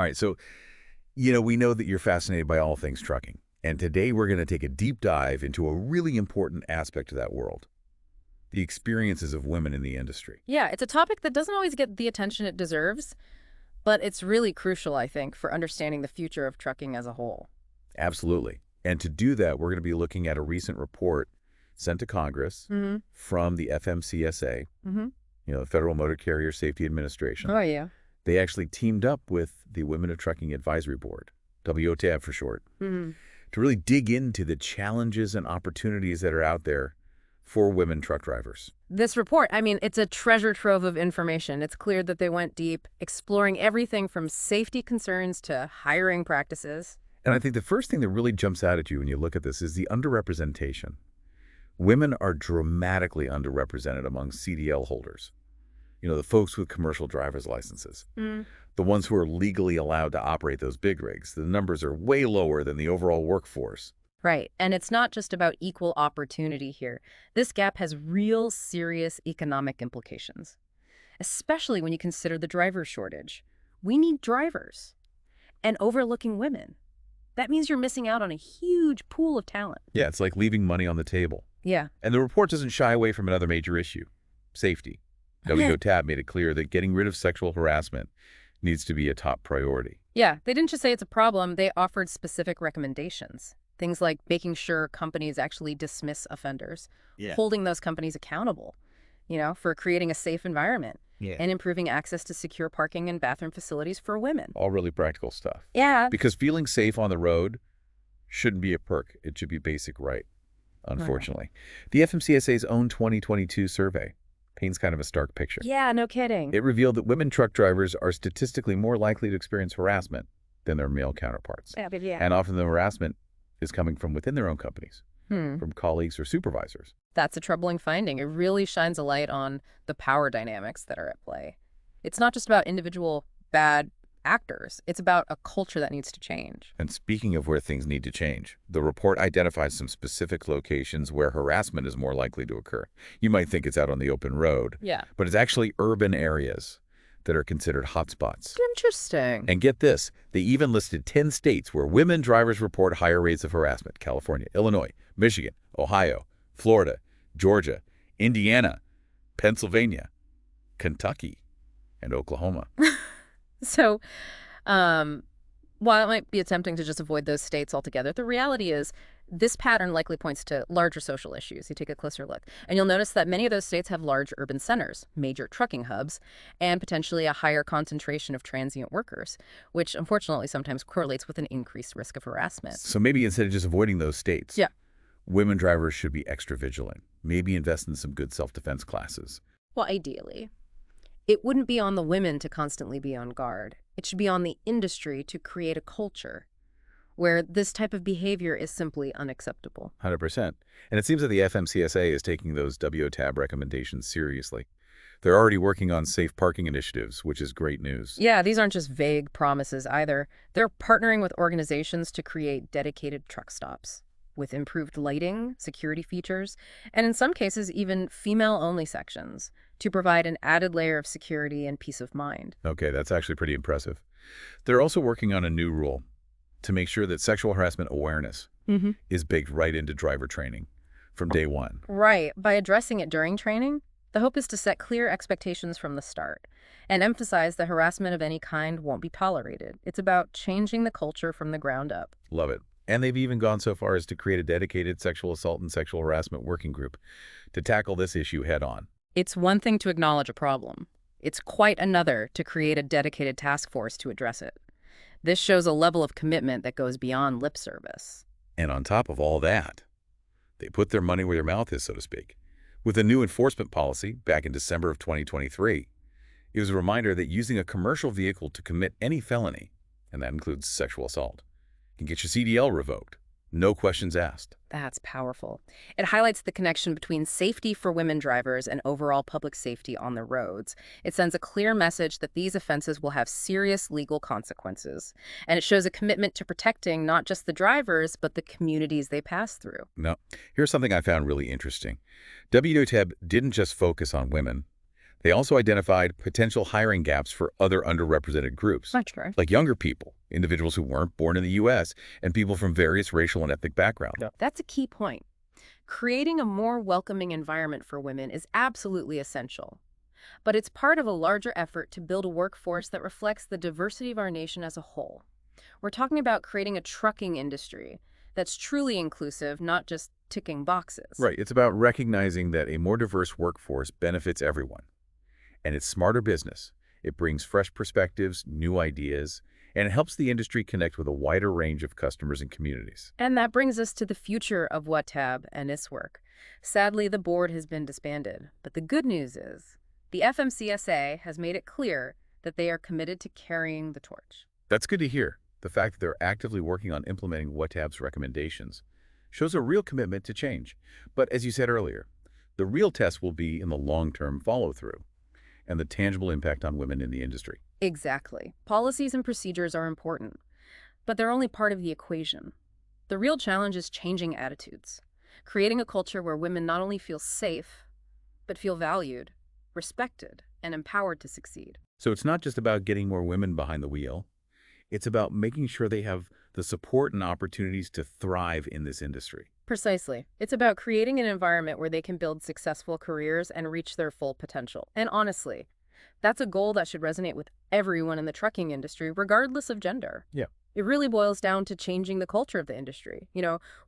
All right, so, we know that you're fascinated by all things trucking. And today we're going to take a deep dive into a really important aspect of that world, the experiences of women in the industry. Yeah, it's a topic that doesn't always get the attention it deserves, but it's really crucial, I think, for understanding the future of trucking as a whole. Absolutely. And to do that, we're going to be looking at a recent report sent to Congress from the FMCSA, the Federal Motor Carrier Safety Administration. Oh, yeah. They actually teamed up with the Women of Trucking Advisory Board, WOTAB for short, to really dig into the challenges and opportunities that are out there for women truck drivers. This report, it's a treasure trove of information. It's clear that they went deep, exploring everything from safety concerns to hiring practices. And I think the first thing that really jumps out at you when you look at this is the underrepresentation. Women are dramatically underrepresented among CDL holders. The folks with commercial driver's licenses. The ones who are legally allowed to operate those big rigs. The numbers are way lower than the overall workforce. Right. And it's not just about equal opportunity here. This gap has real serious economic implications, especially when you consider the driver shortage. We need drivers. And overlooking women. That means you're missing out on a huge pool of talent. Yeah, it's like leaving money on the table. Yeah. And the report doesn't shy away from another major issue, safety. WOTAB made it clear that getting rid of sexual harassment needs to be a top priority. Yeah, they didn't just say it's a problem, they offered specific recommendations. Things like making sure companies actually dismiss offenders, holding those companies accountable, for creating a safe environment, and improving access to secure parking and bathroom facilities for women. All really practical stuff. Yeah. Because feeling safe on the road shouldn't be a perk. It should be basic right, unfortunately. The FMCSA's own 2022 survey paints kind of a stark picture. Yeah, no kidding. It revealed that women truck drivers are statistically more likely to experience harassment than their male counterparts. Yeah. And often the harassment is coming from within their own companies, from colleagues or supervisors. That's a troubling finding. It really shines a light on the power dynamics that are at play. It's not just about individual bad actors. It's about a culture that needs to change. And speaking of where things need to change, the report identifies some specific locations where harassment is more likely to occur. You might think it's out on the open road, but it's actually urban areas that are considered hotspots. Interesting. And get this, they even listed 10 states where women drivers report higher rates of harassment: California, Illinois, Michigan, Ohio, Florida, Georgia, Indiana, Pennsylvania, Kentucky, and Oklahoma. So, while it might be tempting to just avoid those states altogether, the reality is this pattern likely points to larger social issues. You take a closer look, and you'll notice that many of those states have large urban centers, major trucking hubs, and potentially a higher concentration of transient workers, which unfortunately sometimes correlates with an increased risk of harassment. So maybe instead of just avoiding those states, women drivers should be extra vigilant. Maybe invest in some good self-defense classes. Well, ideally. It wouldn't be on the women to constantly be on guard. It should be on the industry to create a culture where this type of behavior is simply unacceptable. 100%. And it seems that the FMCSA is taking those WOTAB recommendations seriously. They're already working on safe parking initiatives, which is great news. Yeah, these aren't just vague promises either. They're partnering with organizations to create dedicated truck stops with improved lighting, security features, and in some cases even female-only sections to provide an added layer of security and peace of mind. Okay, that's actually pretty impressive. They're also working on a new rule to make sure that sexual harassment awareness is baked right into driver training from day one. Right. By addressing it during training, the hope is to set clear expectations from the start and emphasize that harassment of any kind won't be tolerated. It's about changing the culture from the ground up. Love it. And they've even gone so far as to create a dedicated sexual assault and sexual harassment working group to tackle this issue head on. It's one thing to acknowledge a problem. It's quite another to create a dedicated task force to address it. This shows a level of commitment that goes beyond lip service. And on top of all that, they put their money where their mouth is, so to speak. With a new enforcement policy back in December of 2023, it was a reminder that using a commercial vehicle to commit any felony, and that includes sexual assault, can get your CDL revoked. No questions asked. That's powerful. It highlights the connection between safety for women drivers and overall public safety on the roads. It sends a clear message that these offenses will have serious legal consequences. And it shows a commitment to protecting not just the drivers, but the communities they pass through. Now, here's something I found really interesting. WOTAB didn't just focus on women. They also identified potential hiring gaps for other underrepresented groups, Much true. like younger people, individuals who weren't born in the U.S., and people from various racial and ethnic backgrounds. Yeah. That's a key point. Creating a more welcoming environment for women is absolutely essential. But it's part of a larger effort to build a workforce that reflects the diversity of our nation as a whole. We're talking about creating a trucking industry that's truly inclusive, not just ticking boxes. Right. It's about recognizing that a more diverse workforce benefits everyone. And it's smarter business. It brings fresh perspectives, new ideas, and it helps the industry connect with a wider range of customers and communities. And that brings us to the future of WTAB and its work. Sadly, the board has been disbanded. But the good news is the FMCSA has made it clear that they are committed to carrying the torch. That's good to hear. The fact that they're actively working on implementing WTAB's recommendations shows a real commitment to change. But as you said earlier, the real test will be in the long-term follow-through and the tangible impact on women in the industry. Exactly. Policies and procedures are important, but they're only part of the equation. The real challenge is changing attitudes, creating a culture where women not only feel safe, but feel valued, respected, and empowered to succeed. So it's not just about getting more women behind the wheel. It's about making sure they have the support and opportunities to thrive in this industry. Precisely. It's about creating an environment where they can build successful careers and reach their full potential. And honestly, that's a goal that should resonate with everyone in the trucking industry, regardless of gender. Yeah. It really boils down to changing the culture of the industry.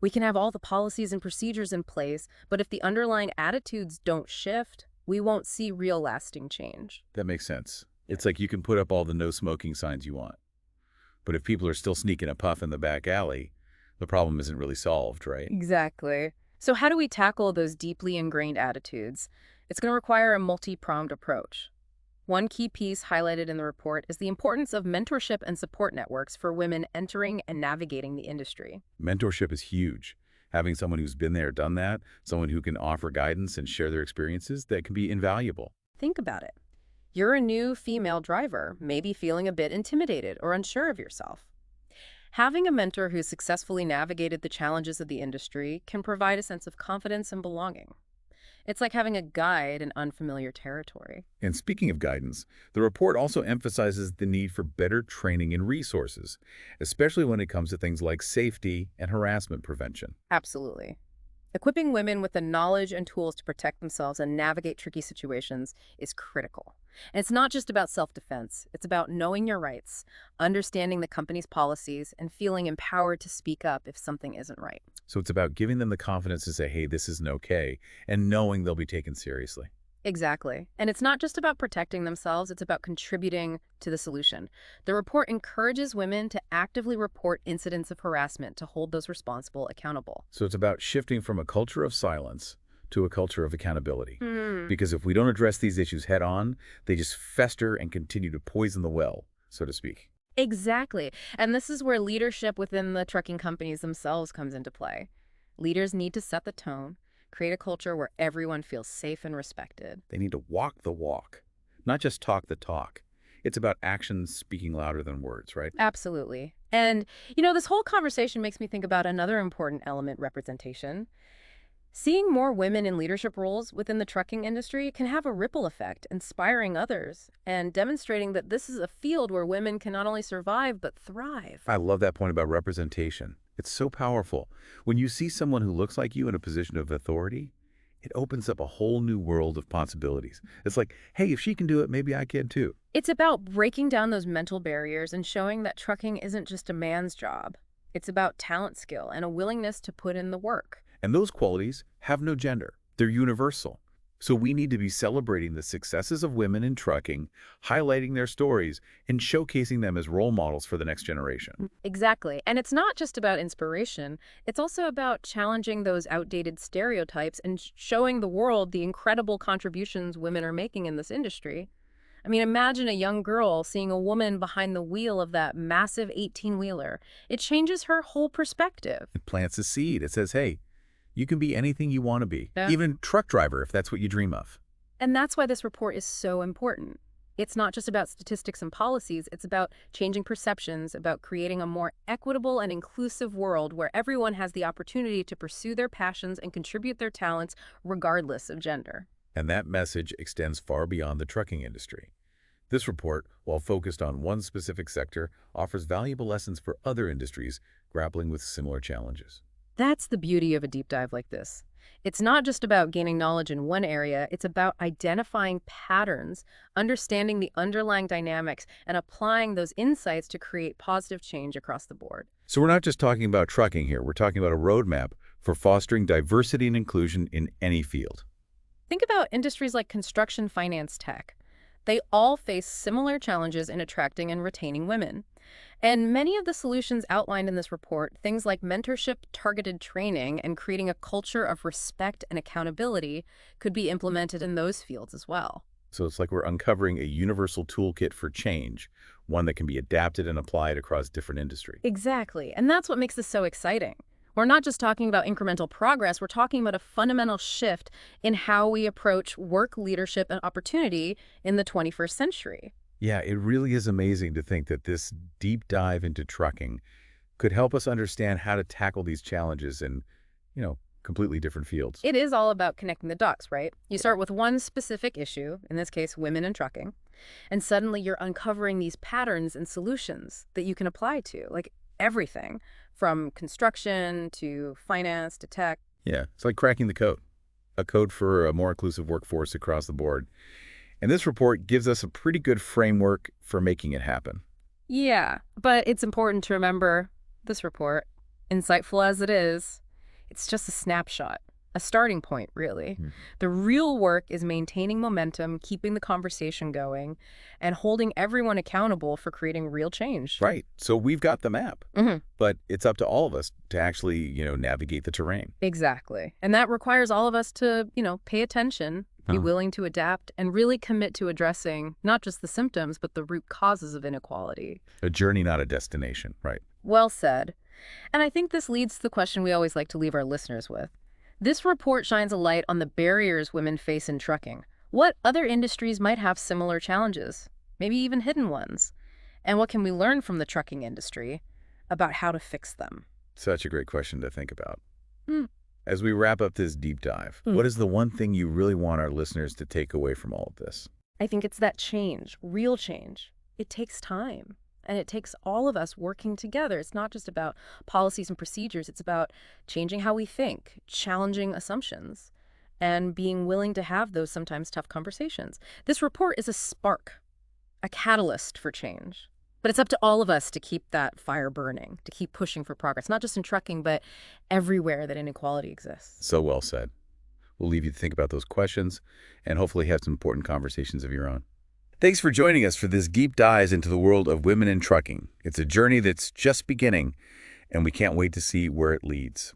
We can have all the policies and procedures in place, but if the underlying attitudes don't shift, we won't see real lasting change. That makes sense. It's like you can put up all the no smoking signs you want. But if people are still sneaking a puff in the back alley, the problem isn't really solved, right? Exactly. So how do we tackle those deeply ingrained attitudes? It's going to require a multi-pronged approach. One key piece highlighted in the report is the importance of mentorship and support networks for women entering and navigating the industry. Mentorship is huge. Having someone who's been there, done that, someone who can offer guidance and share their experiences, that can be invaluable. Think about it. You're a new female driver, maybe feeling a bit intimidated or unsure of yourself. Having a mentor who's successfully navigated the challenges of the industry can provide a sense of confidence and belonging. It's like having a guide in unfamiliar territory. And speaking of guidance, the report also emphasizes the need for better training and resources, especially when it comes to things like safety and harassment prevention. Absolutely. Equipping women with the knowledge and tools to protect themselves and navigate tricky situations is critical. And it's not just about self-defense. It's about knowing your rights, understanding the company's policies, and feeling empowered to speak up if something isn't right. So it's about giving them the confidence to say, hey, this isn't okay, and knowing they'll be taken seriously. Exactly. And it's not just about protecting themselves, it's about contributing to the solution. The report encourages women to actively report incidents of harassment to hold those responsible accountable. So it's about shifting from a culture of silence to a culture of accountability. Hmm. Because if we don't address these issues head on, they just fester and continue to poison the well, so to speak. Exactly. And this is where leadership within the trucking companies themselves comes into play. Leaders need to set the tone, create a culture where everyone feels safe and respected. They need to walk the walk, not just talk the talk. It's about actions speaking louder than words, right? Absolutely. And, this whole conversation makes me think about another important element: representation. Seeing more women in leadership roles within the trucking industry can have a ripple effect, inspiring others and demonstrating that this is a field where women can not only survive, but thrive. I love that point about representation. It's so powerful. When you see someone who looks like you in a position of authority, it opens up a whole new world of possibilities. It's like, hey, if she can do it, maybe I can too. It's about breaking down those mental barriers and showing that trucking isn't just a man's job. It's about talent, skill, and a willingness to put in the work. And those qualities have no gender. They're universal. So we need to be celebrating the successes of women in trucking, highlighting their stories, and showcasing them as role models for the next generation. Exactly. And it's not just about inspiration. It's also about challenging those outdated stereotypes and showing the world the incredible contributions women are making in this industry. I mean, imagine a young girl seeing a woman behind the wheel of that massive 18-wheeler. It changes her whole perspective. It plants a seed. It says, hey, you can be anything you want to be, Yeah. even truck driver if that's what you dream of. And that's why this report is so important. It's not just about statistics and policies. It's about changing perceptions, about creating a more equitable and inclusive world where everyone has the opportunity to pursue their passions and contribute their talents regardless of gender. And that message extends far beyond the trucking industry. This report, while focused on one specific sector, offers valuable lessons for other industries grappling with similar challenges. That's the beauty of a deep dive like this. It's not just about gaining knowledge in one area, it's about identifying patterns, understanding the underlying dynamics, and applying those insights to create positive change across the board. So we're not just talking about trucking here. We're talking about a roadmap for fostering diversity and inclusion in any field. Think about industries like construction, finance, tech. They all face similar challenges in attracting and retaining women. And many of the solutions outlined in this report, things like mentorship, targeted training, and creating a culture of respect and accountability, could be implemented in those fields as well. So it's like we're uncovering a universal toolkit for change, one that can be adapted and applied across different industries. Exactly. And that's what makes this so exciting. We're not just talking about incremental progress, we're talking about a fundamental shift in how we approach work, leadership, and opportunity in the 21st century. Yeah, it really is amazing to think that this deep dive into trucking could help us understand how to tackle these challenges in, completely different fields. It is all about connecting the dots, right? You start with one specific issue, in this case, women in trucking, and suddenly you're uncovering these patterns and solutions that you can apply to, like everything from construction to finance to tech. Yeah, it's like cracking the code, a code for a more inclusive workforce across the board. And this report gives us a pretty good framework for making it happen. Yeah, but it's important to remember this report, insightful as it is, it's just a snapshot, a starting point, really. The real work is maintaining momentum, keeping the conversation going, and holding everyone accountable for creating real change. Right. So we've got the map, but it's up to all of us to actually, navigate the terrain. Exactly. And that requires all of us to, pay attention, be willing to adapt, and really commit to addressing not just the symptoms, but the root causes of inequality. A journey, not a destination, right? Well said. And I think this leads to the question we always like to leave our listeners with. This report shines a light on the barriers women face in trucking. What other industries might have similar challenges, maybe even hidden ones? And what can we learn from the trucking industry about how to fix them? Such a great question to think about. As we wrap up this deep dive, what is the one thing you really want our listeners to take away from all of this? I think it's that change, real change. It takes time. And it takes all of us working together. It's not just about policies and procedures. It's about changing how we think, challenging assumptions, and being willing to have those sometimes tough conversations. This report is a spark, a catalyst for change. But it's up to all of us to keep that fire burning, to keep pushing for progress, not just in trucking, but everywhere that inequality exists. So well said. We'll leave you to think about those questions and hopefully have some important conversations of your own. Thanks for joining us for this deep dive into the world of women in trucking. It's a journey that's just beginning, and we can't wait to see where it leads.